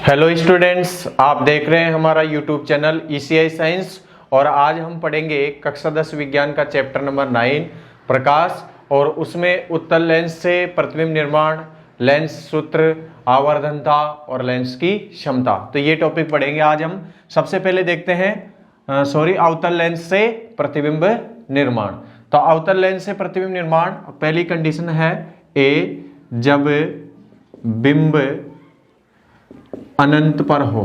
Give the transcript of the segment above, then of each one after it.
Hello students, आप देख रहे हैं हमारा यूट्यूब चैनल ECI साइंस। और आज हम पढ़ेंगे कक्षा 10 विज्ञान का चैप्टर नंबर 9 प्रकाश, और उसमें उत्तल लेंस से प्रतिबिंब निर्माण, लेंस सूत्र, आवर्धनता और लेंस की क्षमता। तो ये टॉपिक पढ़ेंगे आज हम। सबसे पहले देखते हैं अवतल लेंस से प्रतिबिंब निर्माण। तो अवतल लेंस से प्रतिबिंब निर्माण, पहली कंडीशन है ए, जब बिंब अनंत पर हो,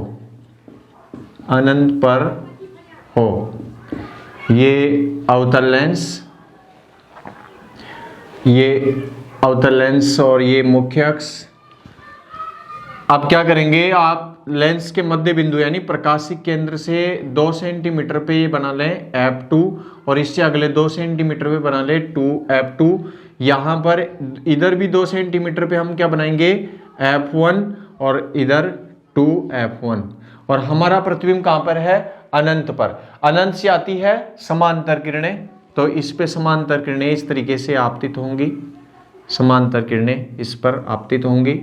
अनंत पर हो। ये अवतल लेंस, ये अवतल लेंस और ये मुख्य अक्ष। अब क्या करेंगे, आप लेंस के मध्य बिंदु यानी प्रकाशिक केंद्र से 2 सेंटीमीटर पे ये बना लें F2, और इससे अगले 2 सेंटीमीटर पे बना लें 2F2। यहाँ पर इधर भी 2 सेंटीमीटर पे हम क्या बनाएंगे, F1, और इधर 2F1। और हमारा प्रतिबिंब कहाँ पर है, अनंत पर। अनंत से आती है समांतर किरणें, तो इस पे समांतर किरणें इस तरीके से आपतित होंगी, समांतर किरणें इस पर आपतित होंगी।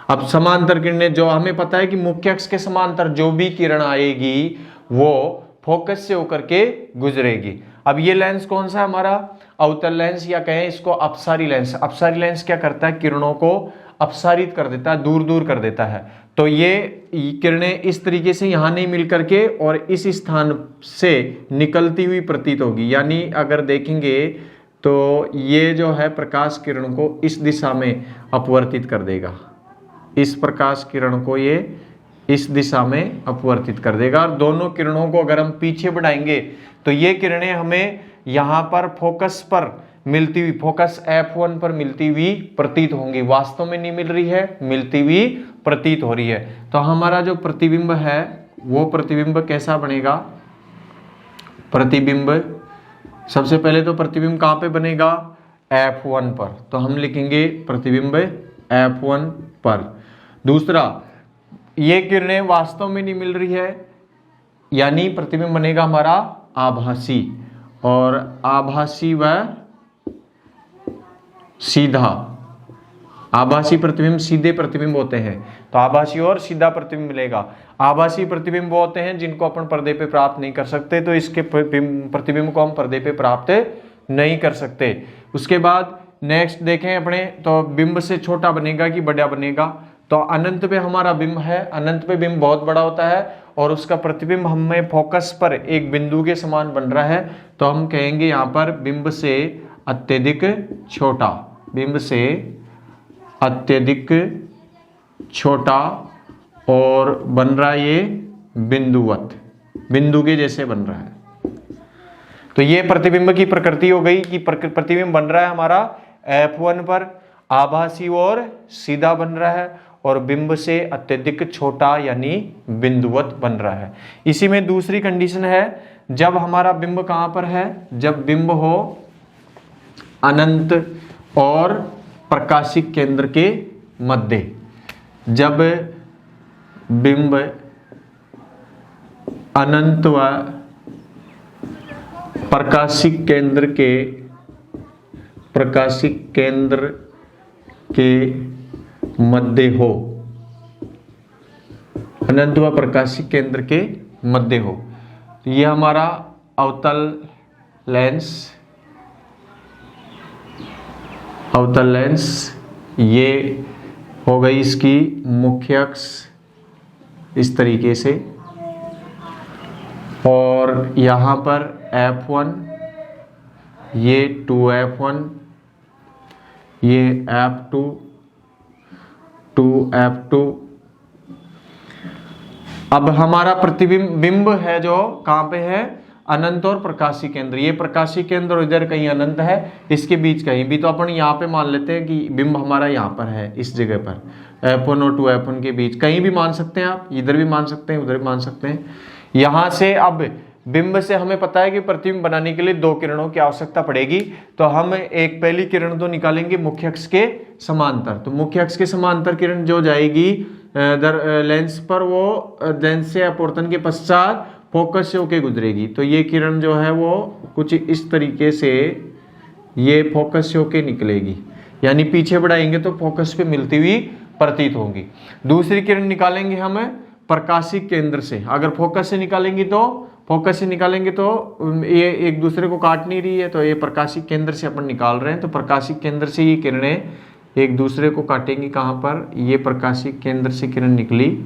अब समांतर किरणें, जो हमें पता है कि मुख्य अक्ष के समांतर जो भी किरण आएगी वो फोकस से होकर के गुजरेगी। अब ये लेंस कौन सा है हमारा, अवतल लेंस, या कहें इसको अपसारी लेंस। अपसारी लेंस क्या करता है, किरणों को अपसारित कर देता है, दूर दूर कर देता है। तो ये किरणें इस तरीके से यहाँ नहीं मिल करके और इस स्थान से निकलती हुई प्रतीत होगी। यानी अगर देखेंगे तो ये जो है प्रकाश किरण को इस दिशा में अपवर्तित कर देगा, इस प्रकाश किरण को ये इस दिशा में अपवर्तित कर देगा। और दोनों किरणों को अगर हम पीछे बढ़ाएंगे तो ये किरणें हमें यहाँ पर फोकस पर मिलती हुई, फोकस F1 पर मिलती हुई प्रतीत होंगी। वास्तव में नहीं मिल रही है, मिलती हुई प्रतीत हो रही है। तो हमारा जो प्रतिबिंब है वो प्रतिबिंब कैसा बनेगा, प्रतिबिंब सबसे पहले तो प्रतिबिंब कहाँ पे बनेगा, F1 पर। तो हम लिखेंगे प्रतिबिंब F1 पर। दूसरा, ये किरणें वास्तव में नहीं मिल रही है, यानी प्रतिबिंब बनेगा हमारा आभासी, और आभासी व सीधा। आभासी प्रतिबिंब सीधे प्रतिबिंब होते हैं, तो आभासी और सीधा प्रतिबिंब मिलेगा। आभासी प्रतिबिंब वो होते हैं जिनको अपन पर्दे पे प्राप्त नहीं कर सकते, तो इसके प्रतिबिंब को हम पर्दे पे प्राप्त नहीं कर सकते। उसके बाद नेक्स्ट देखें अपने, तो बिंब से छोटा बनेगा कि बड़ा बनेगा। तो अनंत पे हमारा बिंब है, अनंत पे बिंब बहुत बड़ा होता है और उसका प्रतिबिंब हमें फोकस पर एक बिंदु के समान बन रहा है, तो हम कहेंगे यहाँ पर बिंब से अत्यधिक छोटा, बिंब से अत्यधिक छोटा, और बन रहा है ये बिंदुवत, बिंदु के जैसे बन रहा है। तो ये प्रतिबिंब की प्रकृति हो गई कि प्रतिबिंब बन रहा है हमारा F1 पर, आभासी और सीधा बन रहा है, और बिंब से अत्यधिक छोटा यानी बिंदुवत बन रहा है। इसी में दूसरी कंडीशन है, जब हमारा बिंब कहाँ पर है, जब बिंब हो अनंत और प्रकाशिक केंद्र के मध्य। जब बिंब अनंत व प्रकाशिक केंद्र के मध्य हो, अनंत व प्रकाशिक केंद्र के मध्य हो, तो ये हमारा अवतल लेंस, अवतल लेंस ये हो गई इसकी मुख्य अक्ष इस तरीके से, और यहाँ पर F1, ये 2F1, ये F2, 2F2। अब हमारा प्रतिबिंब बिंब है जो कहाँ पे है, अनंत और प्रकाशिक केंद्र। ये प्रकाशिक केंद्र और इधर कहीं अनंत है, इसके बीच कहीं भी। तो अपन यहाँ पे मान लेते हैं कि बिंब हमारा यहाँ पर है, इस जगह पर F1 और 2F1 के बीच, कहीं भी मान सकते हैं आप, इधर भी मान सकते हैं, उधर भी मान सकते हैं। यहाँ से अब बिंब से हमें पता है कि प्रतिबिंब बनाने के लिए 2 किरणों की आवश्यकता पड़ेगी, तो हम एक पहली किरण तो निकालेंगे मुख्य अक्ष के समांतर। तो मुख्य अक्ष के समांतर किरण जो जाएगी लेंस पर, वो लेंस से अपवर्तन के पश्चात फोकस से होके गुजरेगी। तो ये किरण जो है वो कुछ इस तरीके से ये फोकस से होके निकलेगी, यानी पीछे बढ़ाएंगे तो फोकस पे मिलती हुई प्रतीत होगी। दूसरी किरण निकालेंगे हम प्रकाशिक केंद्र से। अगर फोकस से निकालेंगे तो ये एक दूसरे को काट नहीं रही है, तो ये प्रकाशिक केंद्र से अपन निकाल रहे हैं, तो प्रकाशिक केंद्र से ये किरणें एक दूसरे को काटेंगी। कहाँ पर? ये प्रकाशिक केंद्र से किरण निकली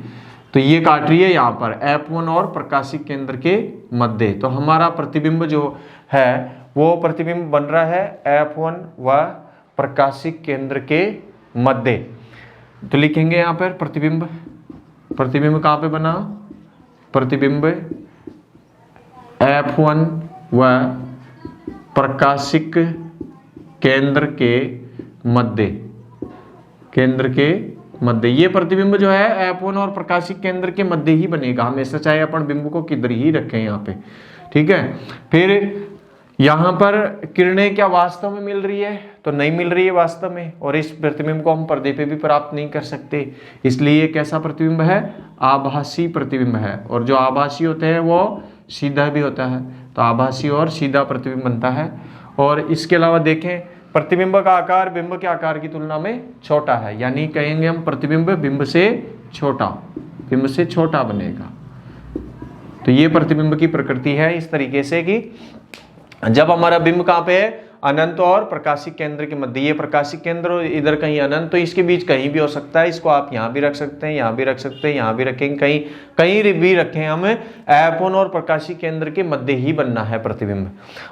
तो ये काट रही है यहाँ पर F1 और प्रकाशिक केंद्र के मध्य। तो हमारा प्रतिबिंब जो है वो प्रतिबिंब बन रहा है F1 व प्रकाशिक केंद्र के मध्य। तो लिखेंगे यहाँ पर प्रतिबिंब कहाँ पे बना? प्रतिबिंब F1 व प्रकाशिक केंद्र के मध्य। ये प्रतिबिंब जो है F1 और प्रकाशिक केंद्र के मध्य ही बनेगा हमेशा, चाहे अपन बिंब को किधर ही रखें यहाँ पे, ठीक है। फिर यहाँ पर किरणें क्या वास्तव में मिल रही है? तो नहीं मिल रही है वास्तव में, और इस प्रतिबिंब को हम पर्दे पे भी प्राप्त नहीं कर सकते, इसलिए ये कैसा प्रतिबिंब है? आभासी प्रतिबिंब है। और जो आभासी होते हैं वो सीधा भी होता है, तो आभासी और सीधा प्रतिबिंब बनता है। और इसके अलावा देखें प्रतिबिंब का आकार बिंब के आकार की तुलना में छोटा है, यानी कहेंगे हम प्रतिबिंब बिंब से छोटा बनेगा। तो ये प्रतिबिंब की प्रकृति है इस तरीके से कि जब हमारा बिंब कहाँ पे है? अनंत और प्रकाशिक केंद्र के मध्य। ये प्रकाशिक केंद्र और इधर कहीं अनंत, तो इसके बीच कहीं भी हो सकता है। इसको आप यहाँ भी रख सकते हैं, यहाँ भी रख सकते हैं, यहाँ भी रखेंगे, कहीं भी रखें, हमें F1 और प्रकाशिक केंद्र के मध्य ही बनना है प्रतिबिंब।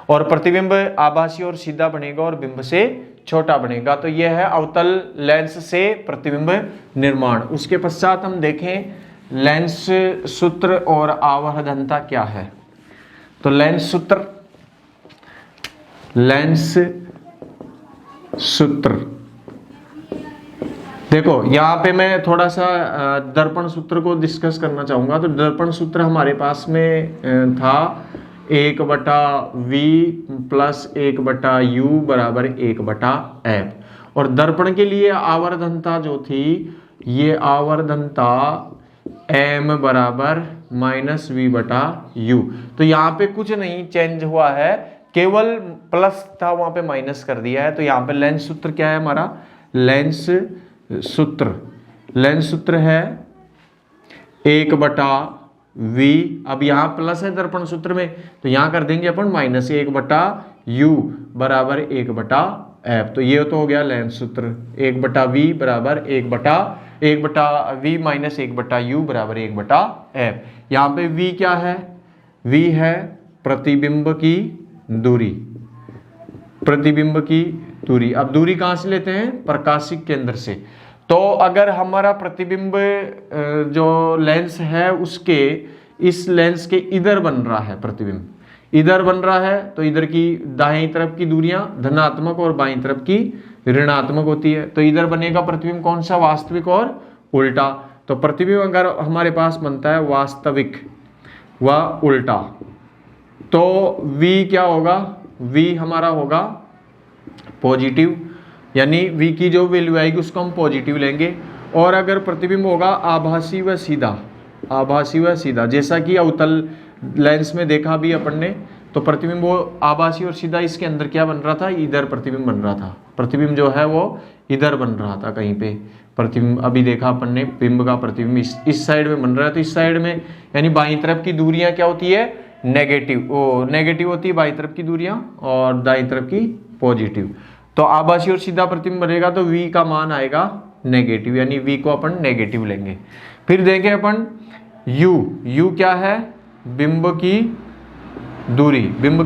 और प्रतिबिंब आभासी और सीधा बनेगा और बिंब से छोटा बनेगा। तो यह है अवतल लेंस से प्रतिबिंब निर्माण। उसके पश्चात हम देखें लेंस सूत्र और आवर्धनता क्या है। तो लेंस सूत्र देखो, यहाँ पे मैं थोड़ा सा दर्पण सूत्र को डिस्कस करना चाहूंगा। तो दर्पण सूत्र हमारे पास में था 1/v प्लस 1/u बराबर 1/f। और दर्पण के लिए आवर्धनता जो थी, ये आवर्धनता m बराबर -v/u। तो यहाँ पे कुछ नहीं चेंज हुआ है, केवल प्लस था वहां पे माइनस कर दिया है। तो यहाँ पे लेंस सूत्र क्या है हमारा? लेंस सूत्र है 1/v। अब यहाँ प्लस है दर्पण सूत्र में, तो यहाँ कर देंगे अपन माइनस 1/u बराबर 1/f। तो ये तो हो गया लेंस सूत्र 1/v बराबर 1/v माइनस 1/u बराबर 1/f। यहाँ पे v क्या है? v है प्रतिबिंब की दूरी। अब दूरी कहां से लेते हैं? प्रकाशिक केंद्र से। तो अगर हमारा प्रतिबिंब जो लेंस है उसके इस लेंस के इधर बन रहा है, प्रतिबिंब इधर बन रहा है, तो इधर की दाहिनी तरफ की दूरियां धनात्मक और बाईं तरफ की ऋणात्मक होती है। तो इधर बनेगा प्रतिबिंब कौन सा? वास्तविक और उल्टा। तो प्रतिबिंब अगर हमारे पास बनता है वास्तविक व उल्टा, तो v क्या होगा? v हमारा होगा पॉजिटिव, यानी v की जो वैल्यू आएगी उसको हम पॉजिटिव लेंगे। और अगर प्रतिबिंब होगा आभासी व सीधा, जैसा कि अवतल लेंस में देखा भी अपन ने, तो प्रतिबिंब वो आभासी और सीधा, इसके अंदर क्या बन रहा था? इधर प्रतिबिंब बन रहा था। प्रतिबिंब जो है वो इधर बन रहा था कहीं पे। प्रतिबिंब अभी देखा अपन ने, बिंब का प्रतिबिंब इस साइड में बन रहा है, तो इस साइड में यानी बाईं तरफ की दूरियां क्या होती है? नेगेटिव होती है बाईं तरफ की दूरियां, और दाईं तरफ की पॉजिटिव। तो आभासी और सीधा प्रतिबिंब बनेगा तो v का मान आएगा नेगेटिव, यानी v को अपन नेगेटिव लेंगे। फिर देखें अपन u क्या है? बिंब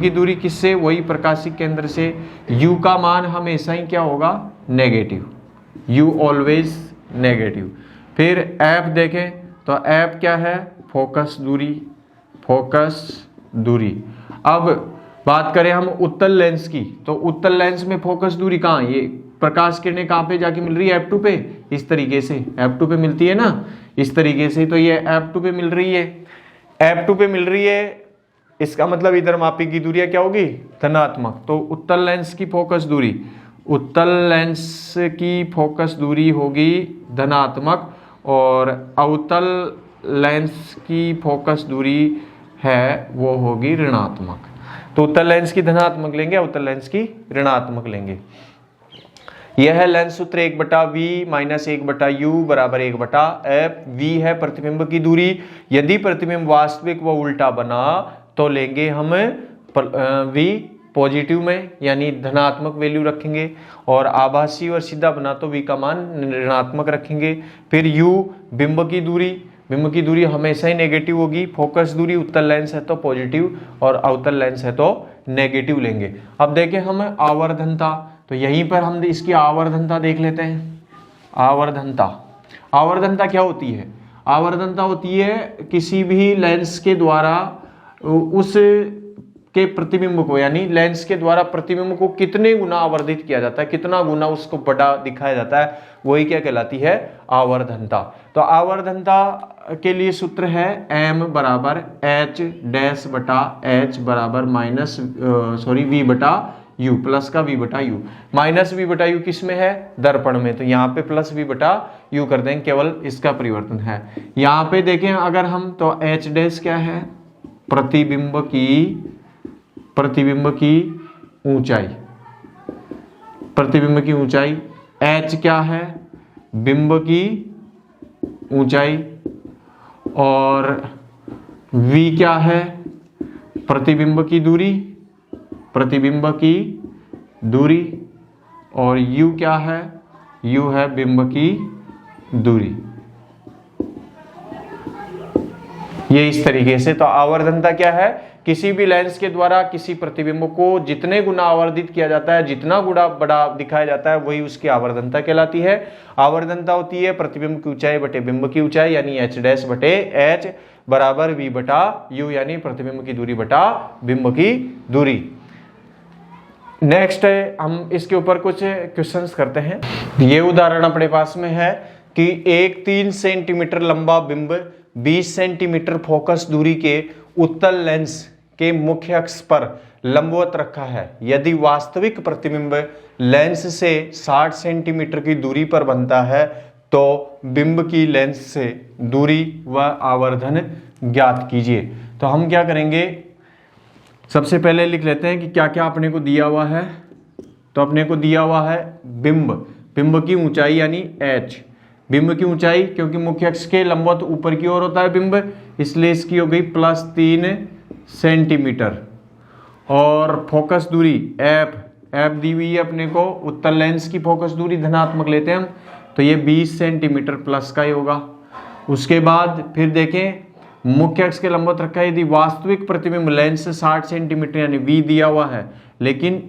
की दूरी किससे? वही प्रकाशिक केंद्र से। u का मान हमेशा ही क्या होगा? Negative, u always negative. फिर f देखें तो f क्या है? फोकस दूरी। अब बात करें हम उत्तल लेंस की, तो उत्तल लेंस में फोकस दूरी कहाँ? ये प्रकाश किरणें कहाँ पे जाके मिल रही है? F2 पे। इस तरीके से F2 पे मिलती है ना, इस तरीके से। तो ये F2 पे मिल रही है, इसका मतलब इधर मापी की दूरियां क्या होगी? धनात्मक। तो उत्तल लेंस की फोकस दूरी होगी धनात्मक, और अवतल लेंस की फोकस दूरी है वो होगी ऋणात्मक। तो उत्तल लेंस की धनात्मक लेंगे, अवतल लेंस की ऋणात्मक लेंगे। यह है लेंस सूत्र 1/v माइनस 1/u बराबर 1/f। v है प्रतिबिंब की दूरी। यदि प्रतिबिंब वास्तविक व उल्टा बना तो लेंगे हम v पॉजिटिव में यानी धनात्मक वैल्यू रखेंगे, और आभासी और सीधा बना तो v का मान ऋणात्मक रखेंगे। फिर u बिंब की दूरी, बिंब की दूरी हमेशा ही नेगेटिव होगी। फोकस दूरी उत्तल लेंस है तो पॉजिटिव और अवतल लेंस है तो नेगेटिव लेंगे। अब देखें हम आवर्धनता, तो यहीं पर हम इसकी आवर्धनता देख लेते हैं। आवर्धनता, आवर्धनता क्या होती है? आवर्धनता होती है किसी भी लेंस के द्वारा उस के प्रतिबिंब को, यानी लेंस के द्वारा प्रतिबिंब को कितने गुना आवर्धित किया जाता है, कितना गुना उसको बड़ा दिखाया जाता है, वही क्या कहलाती है? आवर्धनता। तो आवर्धनता के लिए सूत्र है m बराबर h डैश बटा h बराबर माइनस v बटा u, प्लस का v बटा u। माइनस v बटा u किस में है? दर्पण में, तो यहाँ पे प्लस v बटा u कर देंगे, केवल इसका परिवर्तन है। यहाँ पे देखें अगर हम, तो h डैश क्या है? प्रतिबिंब की ऊंचाई, प्रतिबिंब की ऊंचाई। h क्या है? बिंब की ऊंचाई। और v क्या है? प्रतिबिंब की दूरी, प्रतिबिंब की दूरी। और u क्या है? u है बिंब की दूरी। ये इस तरीके से। तो आवर्धनता क्या है? किसी भी लेंस के द्वारा किसी प्रतिबिंब को जितने गुना आवर्धित किया जाता है, जितना गुना बड़ा दिखाया जाता है, वही उसकी आवर्धनता कहलाती है। आवर्धनता होती है प्रतिबिंब की ऊंचाई बटे बिंब की ऊंचाई, यानी h डैश बटे h बराबर v बटा u, यानी प्रतिबिंब की दूरी बटा बिंब की दूरी। नेक्स्ट हम इसके ऊपर कुछ क्वेश्चंस करते हैं। ये उदाहरण अपने पास में है कि एक 3 सेंटीमीटर लंबा बिंब 20 सेंटीमीटर फोकस दूरी के उत्तल लेंस के मुख्य अक्ष पर लंबवत रखा है। यदि वास्तविक प्रतिबिंब लेंस से 60 सेंटीमीटर की दूरी पर बनता है तो बिंब की लेंस से दूरी व आवर्धन ज्ञात कीजिए। तो हम क्या करेंगे, सबसे पहले लिख लेते हैं कि क्या क्या अपने को दिया हुआ है। तो अपने को दिया हुआ है बिंब, बिंब की ऊंचाई यानी h, बिंब की ऊंचाई, क्योंकि मुख्य अक्ष के लंबवत ऊपर की ओर होता है बिंब, इसलिए इसकी हो गई +3 सेंटीमीटर। और फोकस दूरी f दी हुई है अपने को, उत्तल लेंस की फोकस दूरी धनात्मक लेते हैं हम, तो ये 20 सेंटीमीटर प्लस का ही होगा। उसके बाद फिर देखें मुख्य अक्ष के लंबवत रखा है। यदि वास्तविक प्रतिबिंब लेंस से 60 सेंटीमीटर यानी v दिया हुआ है, लेकिन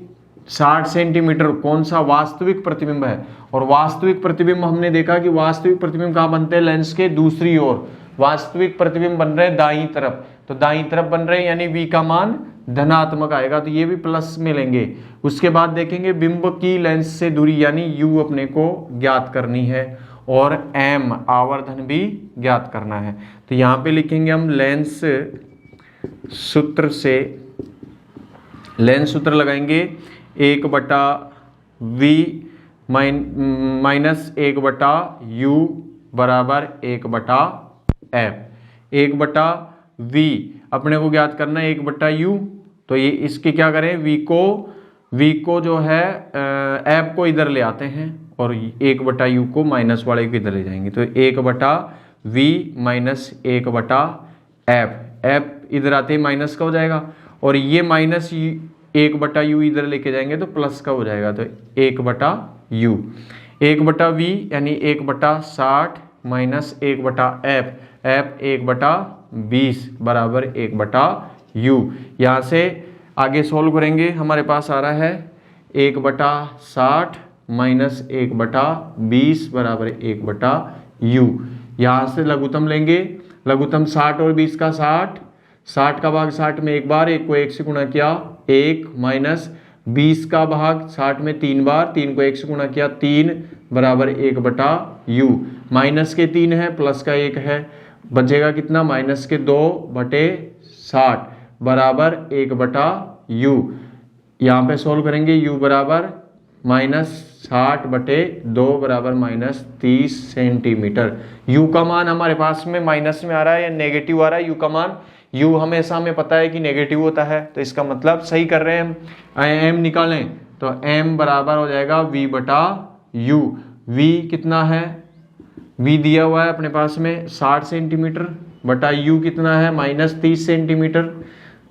60 सेंटीमीटर कौन सा वास्तविक प्रतिबिंब है, और वास्तविक प्रतिबिंब हमने देखा कि वास्तविक प्रतिबिंब कहाँ बनते हैं? लेंस के दूसरी ओर। वास्तविक प्रतिबिंब बन रहे हैं दाईं तरफ, तो दाईं तरफ बन रहे हैं यानी v का मान धनात्मक आएगा, तो ये भी प्लस में लेंगे। उसके बाद देखेंगे बिंब की लेंस से दूरी यानी u अपने को ज्ञात करनी है, और m आवर्धन भी ज्ञात करना है। तो यहाँ पे लिखेंगे हम लेंस सूत्र से, लेंस सूत्र लगाएंगे 1/v माइनस 1/u बराबर 1/f। 1/v अपने को ज्ञात करना है 1/u, तो ये इसके क्या करें, v को जो है f को इधर ले आते हैं और 1/u को माइनस वाले को इधर ले जाएंगे, तो 1/v माइनस 1/f, f इधर आते ही माइनस का हो जाएगा, और ये माइनस 1/u इधर लेके जाएंगे तो प्लस का हो जाएगा, तो 1/u। 1/v यानी 1/60 माइनस 1/f, f 1/20 बराबर 1/u। यहाँ से आगे सोल्व करेंगे, हमारे पास आ रहा है 1/60 माइनस 1/20 बराबर 1/u। यहाँ से लघुत्तम लेंगे, लघुत्तम 60 और 20 का 60, 60 का भाग 60 में एक बार, 1 को 1 से गुणा किया 1, माइनस 20 का भाग 60 में 3 बार, 3 को 1 से गुणा किया 3 बराबर 1/u। माइनस के 3 है, प्लस का 1 है, बचेगा कितना? माइनस के 2/60 बराबर 1/u। यहाँ पे सोल्व करेंगे, u बराबर -60/2 बराबर -30 सेंटीमीटर। u का मान हमारे पास में माइनस में आ रहा है या नेगेटिव आ रहा है? u का मान, u हमेशा हमें पता है कि नेगेटिव होता है, तो इसका मतलब सही कर रहे हैं हम। m निकालें तो m बराबर हो जाएगा v/2, u, v कितना है, v दिया हुआ है अपने पास में 60 सेंटीमीटर बटा u कितना है -30 सेंटीमीटर।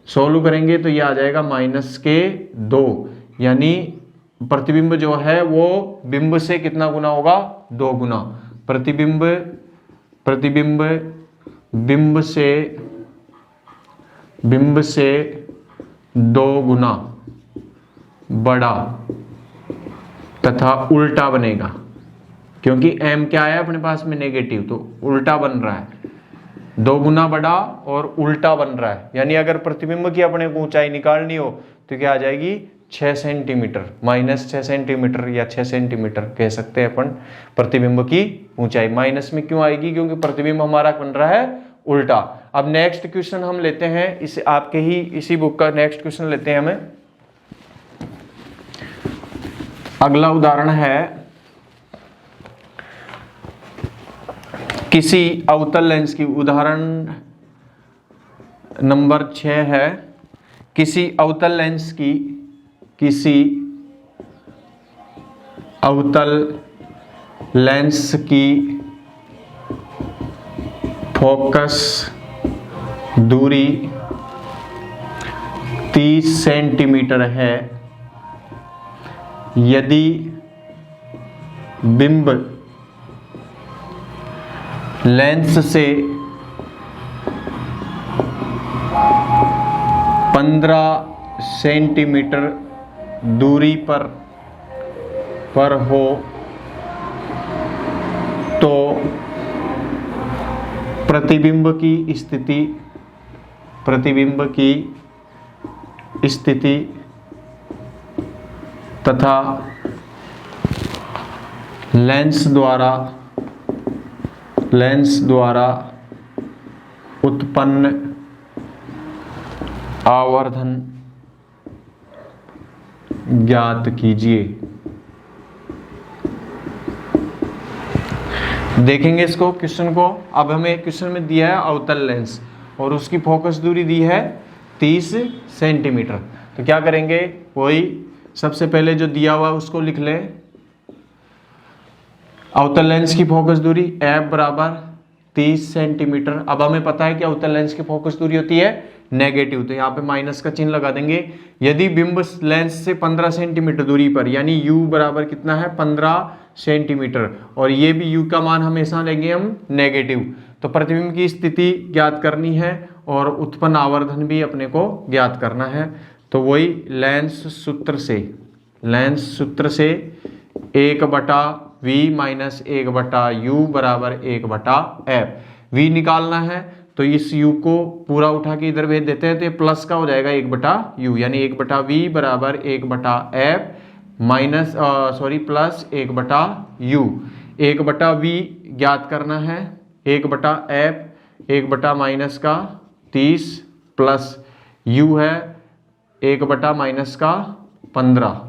सोल्व करेंगे तो ये आ जाएगा -2, यानी प्रतिबिंब जो है वो बिंब से कितना गुना होगा, 2 गुना। प्रतिबिंब बिंब से 2 गुना बड़ा तथा उल्टा बनेगा, क्योंकि m क्या है अपने पास में नेगेटिव, तो उल्टा बन रहा है, 2 गुना बड़ा और उल्टा बन रहा है। यानी अगर प्रतिबिंब की अपने को ऊंचाई निकालनी हो तो क्या आ जाएगी 6 सेंटीमीटर, -6 सेंटीमीटर या 6 सेंटीमीटर कह सकते हैं अपन प्रतिबिंब की ऊंचाई। माइनस में क्यों आएगी, क्योंकि प्रतिबिंब हमारा बन रहा है उल्टा। अब नेक्स्ट क्वेश्चन हम लेते हैं, इसे आपके ही इसी बुक का नेक्स्ट क्वेश्चन लेते हैं हमें। अगला उदाहरण है, किसी अवतल लेंस की, उदाहरण नंबर 6 है, किसी अवतल लेंस की फोकस दूरी 30 सेंटीमीटर है। यदि बिंब लेंस से 15 सेंटीमीटर दूरी पर हो तो प्रतिबिंब की स्थिति तथा लेंस द्वारा उत्पन्न आवर्धन ज्ञात कीजिए। देखेंगे इसको क्वेश्चन को। अब हमें क्वेश्चन में दिया है अवतल लेंस और उसकी फोकस दूरी दी है 30 सेंटीमीटर। तो क्या करेंगे, वही सबसे पहले जो दिया हुआ उसको लिख लें। अवतल लेंस की फोकस दूरी f बराबर 30 सेंटीमीटर। अब हमें पता है कि अवतल लेंस की फोकस दूरी होती है नेगेटिव, तो यहाँ पे माइनस का चिन्ह लगा देंगे। यदि बिंब लेंस से 15 सेंटीमीटर दूरी पर, यानी u बराबर कितना है 15 सेंटीमीटर, और ये भी u का मान हमेशा लेंगे हम नेगेटिव। तो प्रतिबिंब की स्थिति ज्ञात करनी है और उत्पन्न आवर्धन भी अपने को ज्ञात करना है। तो वही लेंस सूत्र से 1/v माइनस 1/u बराबर 1/f। v निकालना है तो इस u को पूरा उठा के इधर भेज देते हैं, तो ये प्लस का हो जाएगा 1/u, यानी 1/v बराबर 1/f minus plus 1/u। 1/v ज्ञात करना है, 1/f 1 माइनस का 30 प्लस u है 1 माइनस का 15।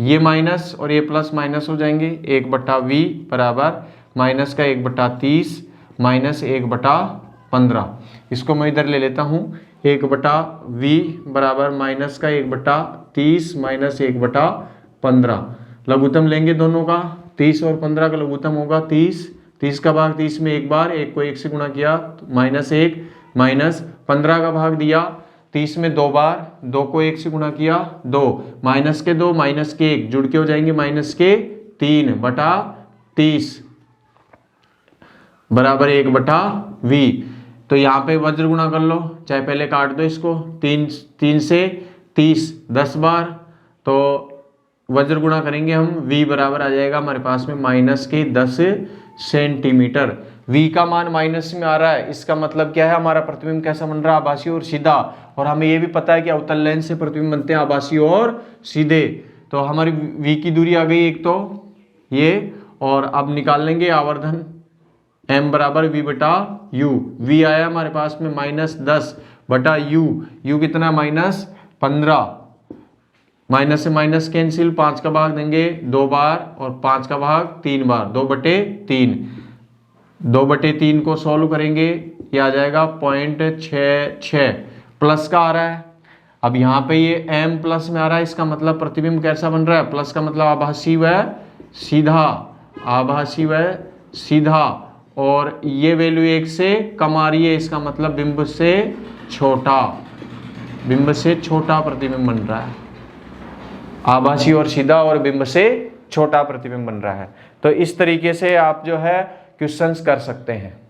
ये माइनस और ये प्लस माइनस हो जाएंगे। 1/v बराबर माइनस का 1/30 माइनस 1/15। इसको मैं इधर ले लेता हूँ। 1/v बराबर माइनस का 1/30 माइनस 1/15। लघुत्तम लेंगे दोनों का, 30 और 15 का लघुत्तम होगा 30। 30 का भाग 30 में एक बार, 1 को 1 से गुणा किया -1 माइनस 15 का भाग दिया 30 में 2 बार, 2 को 1 से गुणा किया 2, माइनस के 2 माइनस के 1 जुड़ के हो जाएंगे -3/30 बराबर 1/v। तो यहाँ पे वज्र गुणा कर लो, चाहे पहले काट दो इसको। 3 से 30 10 बार, तो वज्र गुणा करेंगे हम, v बराबर आ जाएगा हमारे पास में -10 सेंटीमीटर। v का मान माइनस में आ रहा है, इसका मतलब क्या है, हमारा प्रतिबिंब कैसा बन रहा है, आभासी और सीधा। और हमें ये भी पता है कि अवतल लेंस से प्रतिबिंब बनते हैं आभासी और सीधे। तो हमारी v की दूरी आ गई एक तो ये, और अब निकाल लेंगे आवर्धन m बराबर v/u। v आया हमारे पास में -10/u, u कितना -15। माइनस से माइनस कैंसिल, 5 का भाग देंगे 2 बार और 5 का भाग 3 बार, 2/3। 2/3 को सॉल्व करेंगे, ये आ जाएगा 0.66। प्लस का आ रहा है, अब यहाँ पे ये m प्लस में आ रहा है, इसका मतलब प्रतिबिंब कैसा बन रहा है, प्लस का मतलब आभासी व सीधा, आभासी व सीधा, और ये वैल्यू 1 से कम आ रही है, इसका मतलब बिंब से छोटा, बिंब से छोटा प्रतिबिंब बन रहा है। आभासी और सीधा और बिंब से छोटा प्रतिबिंब बन रहा है। तो इस तरीके से आप जो है क्वेश्चंस कर सकते हैं।